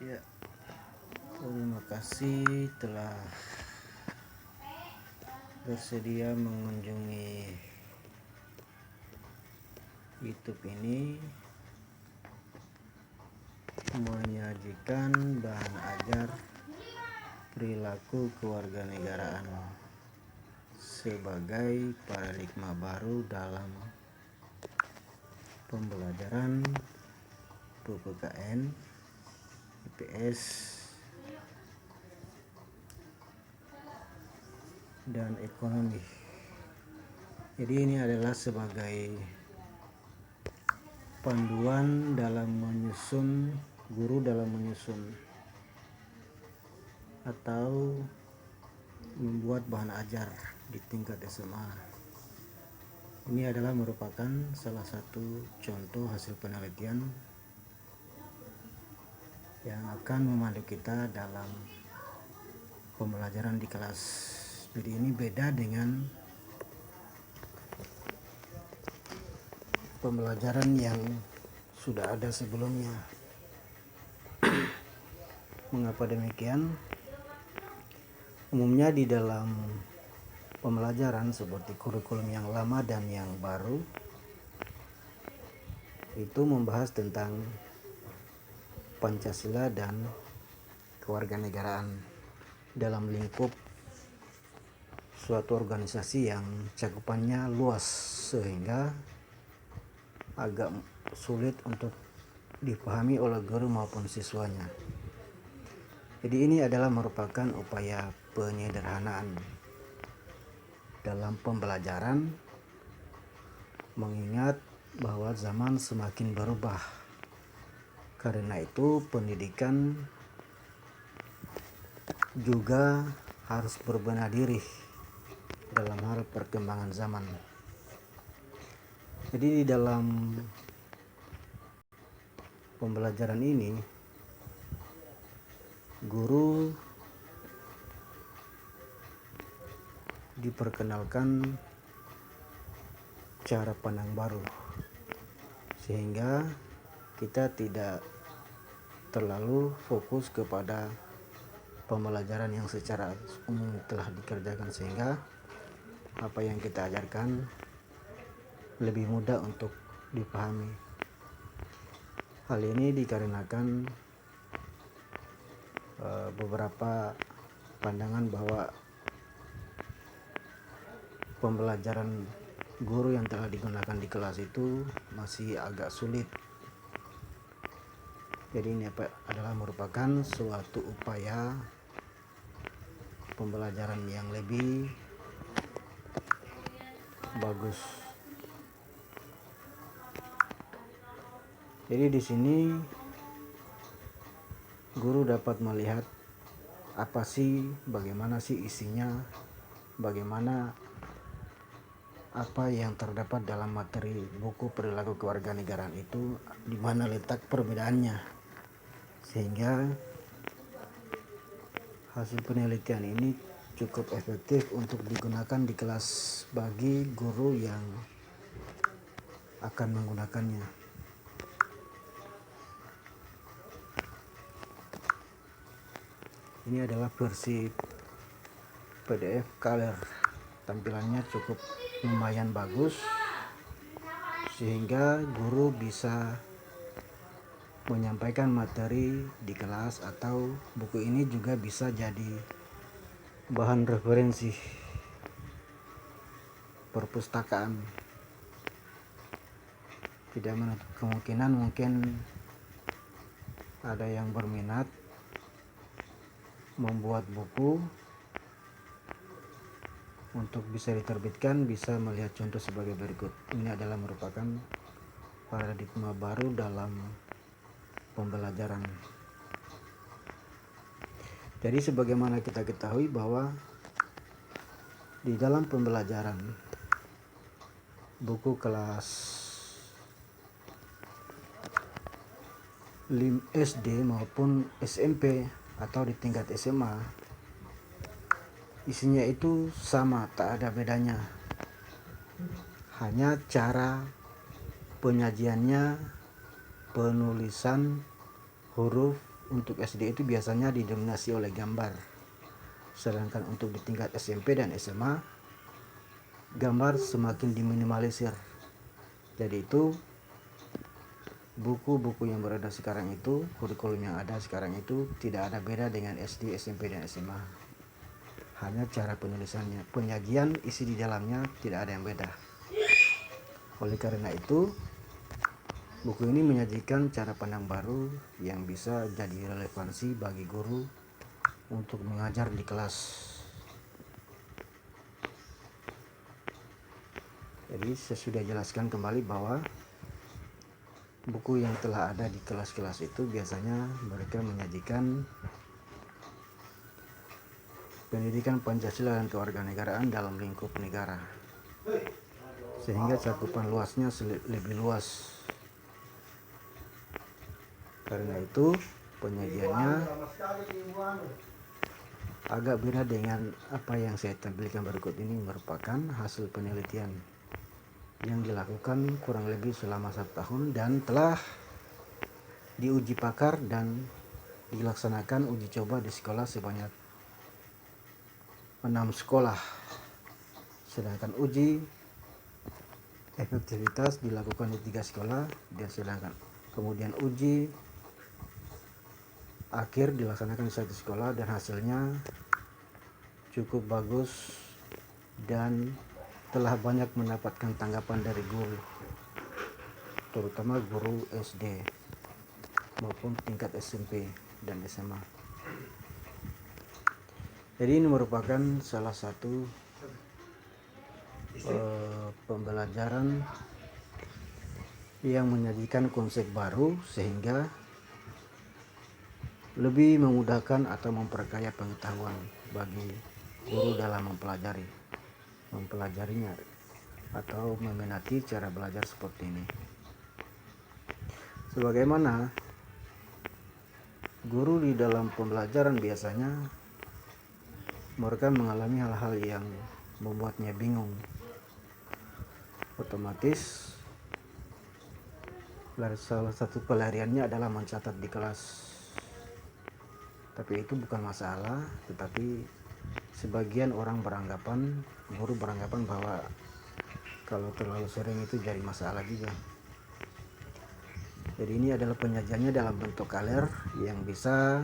Ya, terima kasih telah bersedia mengunjungi YouTube ini, menyajikan bahan ajar perilaku kewarganegaraan sebagai paradigma baru dalam pembelajaran PPKN, IPS, dan ekonomi. Jadi ini adalah sebagai panduan guru dalam menyusun atau membuat bahan ajar di tingkat SMA. Ini adalah merupakan salah satu contoh hasil penelitian yang akan memandu kita dalam pembelajaran di kelas. Jadi ini beda dengan pembelajaran yang sudah ada sebelumnya. Mengapa demikian? Umumnya di dalam pembelajaran seperti kurikulum yang lama dan yang baru itu membahas tentang Pancasila dan kewarganegaraan dalam lingkup suatu organisasi yang cakupannya luas sehingga agak sulit untuk dipahami oleh guru maupun siswanya. Jadi ini adalah merupakan upaya penyederhanaan dalam pembelajaran, mengingat bahwa zaman semakin berubah. Karena itu pendidikan juga harus berbenah diri dalam hal perkembangan zaman. Jadi di dalam pembelajaran ini, guru diperkenalkan cara pandang baru sehingga kita tidak terlalu fokus kepada pembelajaran yang secara umum telah dikerjakan, sehingga apa yang kita ajarkan lebih mudah untuk dipahami. Hal ini dikarenakan beberapa pandangan bahwa pembelajaran guru yang telah digunakan di kelas itu masih agak sulit. Jadi ini adalah merupakan suatu upaya pembelajaran yang lebih bagus. Jadi di sini guru dapat melihat bagaimana sih isinya, bagaimana apa yang terdapat dalam materi buku perilaku kewarganegaraan itu, di mana letak perbedaannya, sehingga hasil penelitian ini cukup efektif untuk digunakan di kelas bagi guru yang akan menggunakannya. Ini adalah versi PDF color. Tampilannya cukup lumayan bagus sehingga guru bisa menyampaikan materi di kelas, atau buku ini juga bisa jadi bahan referensi perpustakaan. Tidak menutup kemungkinan mungkin ada yang berminat membuat buku untuk bisa diterbitkan, bisa melihat contoh sebagai berikut. Ini adalah merupakan paradigma baru dalam pembelajaran. Jadi sebagaimana kita ketahui bahwa di dalam pembelajaran buku kelas SD maupun SMP atau di tingkat SMA, isinya itu sama, tak ada bedanya. Hanya cara penyajiannya, penulisan huruf untuk SD itu biasanya didominasi oleh gambar, sedangkan untuk di tingkat SMP dan SMA gambar semakin diminimalisir. Jadi itu buku-buku yang berada sekarang itu, kurikulum yang ada sekarang itu tidak ada beda dengan SD, SMP, dan SMA. Hanya cara penulisannya, penyajian isi di dalamnya tidak ada yang beda. Oleh karena itu, buku ini menyajikan cara pandang baru yang bisa jadi relevansi bagi guru untuk mengajar di kelas. Jadi saya sudah jelaskan kembali bahwa buku yang telah ada di kelas-kelas itu biasanya mereka menyajikan pendidikan Pancasila dan kewarganegaraan dalam lingkup negara, sehingga cakupan luasnya lebih luas. Karena itu penyajiannya agak beda dengan apa yang saya tampilkan berikut ini, merupakan hasil penelitian yang dilakukan kurang lebih selama 1 tahun dan telah diuji pakar dan dilaksanakan uji coba di sekolah sebanyak 6 sekolah, sedangkan uji efektivitas dilakukan di 3 sekolah, dan sedangkan kemudian uji akhir dilaksanakan di 1 sekolah, dan hasilnya cukup bagus dan telah banyak mendapatkan tanggapan dari guru, terutama guru SD maupun tingkat SMP dan SMA. Jadi ini merupakan salah satu pembelajaran yang menyajikan konsep baru sehingga lebih memudahkan atau memperkaya pengetahuan bagi guru dalam mempelajarinya atau meminati cara belajar seperti ini. Sebagaimana guru di dalam pembelajaran biasanya mereka mengalami hal-hal yang membuatnya bingung, otomatis salah satu pelariannya adalah mencatat di kelas. Tapi itu bukan masalah, tetapi sebagian orang guru beranggapan bahwa kalau terlalu sering itu jadi masalah juga. Jadi ini adalah penyajiannya dalam bentuk kaler yang bisa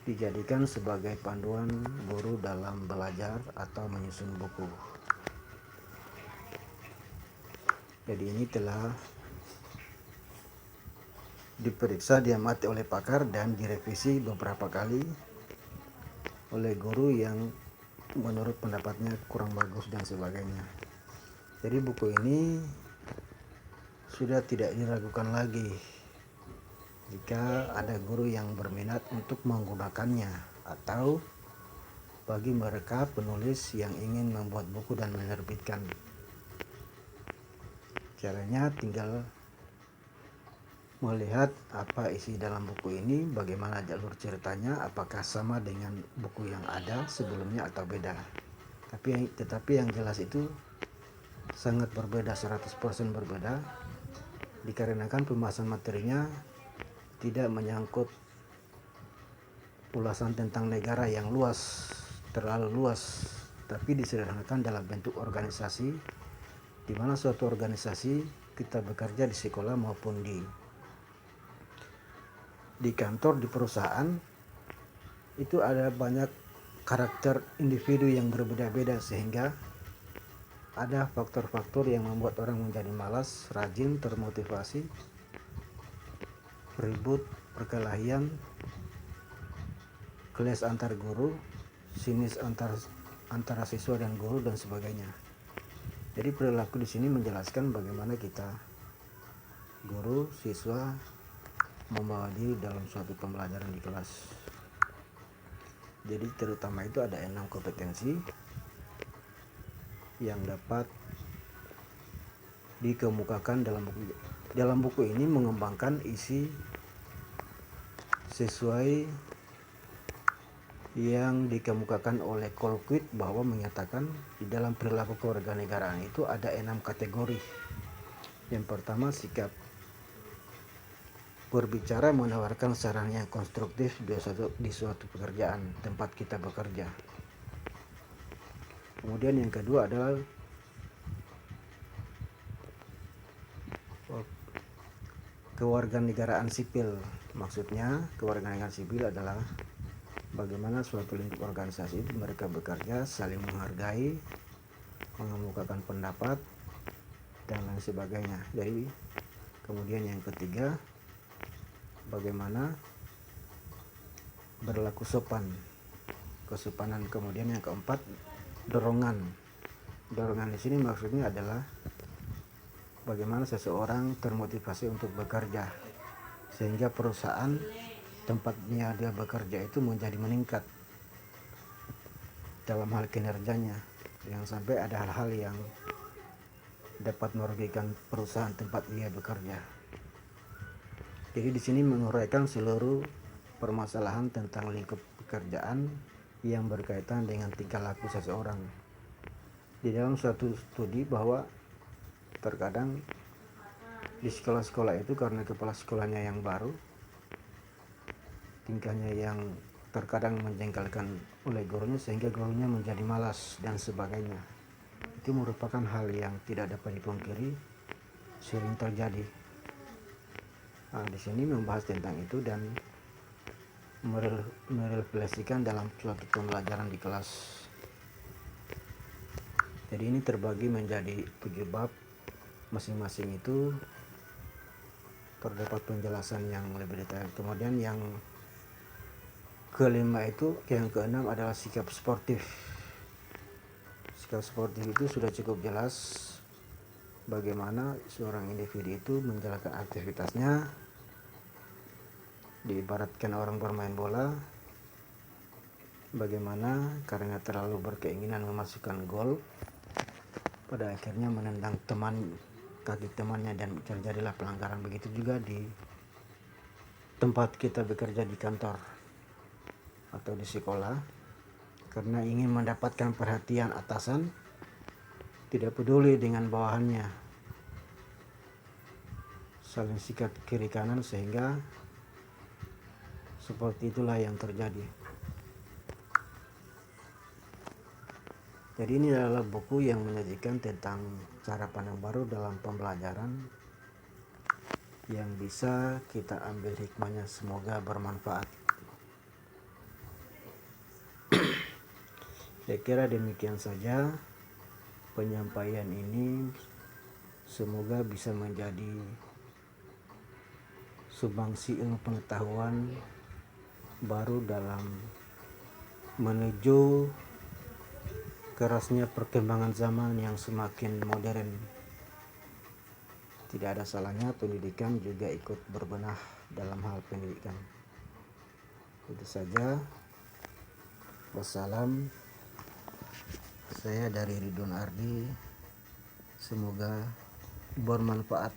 dijadikan sebagai panduan guru dalam belajar atau menyusun buku. Jadi ini telah diperiksa, diamati oleh pakar dan direvisi beberapa kali oleh guru yang menurut pendapatnya kurang bagus dan sebagainya. Jadi buku ini sudah tidak diragukan lagi jika ada guru yang berminat untuk menggunakannya, atau bagi mereka penulis yang ingin membuat buku dan menerbitkan. Caranya tinggal melihat apa isi dalam buku ini, bagaimana jalur ceritanya, apakah sama dengan buku yang ada sebelumnya atau beda. Tetapi yang jelas itu sangat berbeda, 100% berbeda, dikarenakan pembahasan materinya tidak menyangkut ulasan tentang negara yang terlalu luas, tapi disederhanakan dalam bentuk organisasi, di mana suatu organisasi kita bekerja di sekolah maupun di kantor, di perusahaan, itu ada banyak karakter individu yang berbeda-beda, sehingga ada faktor-faktor yang membuat orang menjadi malas, rajin, termotivasi, ribut, perkelahian, kelas antar guru, sinis antara siswa dan guru, dan sebagainya. Jadi perilaku di sini menjelaskan bagaimana kita guru, siswa membawa diri dalam suatu pembelajaran di kelas. Jadi terutama itu ada 6 kompetensi yang dapat dikemukakan dalam buku ini, mengembangkan isi sesuai yang dikemukakan oleh Colquitt, bahwa menyatakan di dalam perilaku kewarganegaraan itu ada 6 kategori. Yang pertama, sikap berbicara menawarkan saran yang konstruktif di suatu pekerjaan tempat kita bekerja. Kemudian yang kedua adalah kewarganegaraan sipil. Maksudnya kewarganegaraan sipil adalah bagaimana suatu lingkup organisasi itu mereka bekerja saling menghargai, mengemukakan pendapat, dan lain sebagainya. Jadi kemudian yang ketiga, bagaimana berlaku sopan, kesopanan. Kemudian yang keempat, dorongan. Dorongan di sini maksudnya adalah bagaimana seseorang termotivasi untuk bekerja sehingga perusahaan tempatnya dia bekerja itu menjadi meningkat dalam hal kinerjanya, yang sampai ada hal-hal yang dapat merugikan perusahaan tempat ia bekerja. Jadi di sini menguraikan seluruh permasalahan tentang lingkup pekerjaan yang berkaitan dengan tingkah laku seseorang. Di dalam suatu studi bahwa terkadang di sekolah-sekolah itu karena kepala sekolahnya yang baru, tingkahnya yang terkadang menjengkelkan oleh gurunya sehingga gurunya menjadi malas dan sebagainya. Itu merupakan hal yang tidak dapat dipungkiri, sering terjadi. Nah, di sini membahas tentang itu dan merefleksikan dalam suatu pembelajaran di kelas. Jadi ini terbagi menjadi 7 bab, masing-masing itu terdapat penjelasan yang lebih detail. Kemudian yang kelima itu, yang keenam adalah sikap sportif. Sikap sportif itu sudah cukup jelas bagaimana seorang individu itu menjalankan aktivitasnya. Diibaratkan orang bermain bola, bagaimana karena terlalu berkeinginan memasukkan gol, pada akhirnya menendang kaki temannya dan terjadilah pelanggaran. Begitu juga di tempat kita bekerja di kantor atau di sekolah, karena ingin mendapatkan perhatian atasan, tidak peduli dengan bawahannya, saling sikat kiri kanan, sehingga seperti itulah yang terjadi. Jadi ini adalah buku yang menyajikan tentang cara pandang baru dalam pembelajaran yang bisa kita ambil hikmahnya, semoga bermanfaat. Saya kira demikian saja penyampaian ini, semoga bisa menjadi sumbangsi ilmu pengetahuan baru dalam menuju kerasnya perkembangan zaman yang semakin modern. Tidak ada salahnya pendidikan juga ikut berbenah dalam hal pendidikan. Itu saja. Wassalam. Saya dari Ridwan Ardi. Semoga bermanfaat.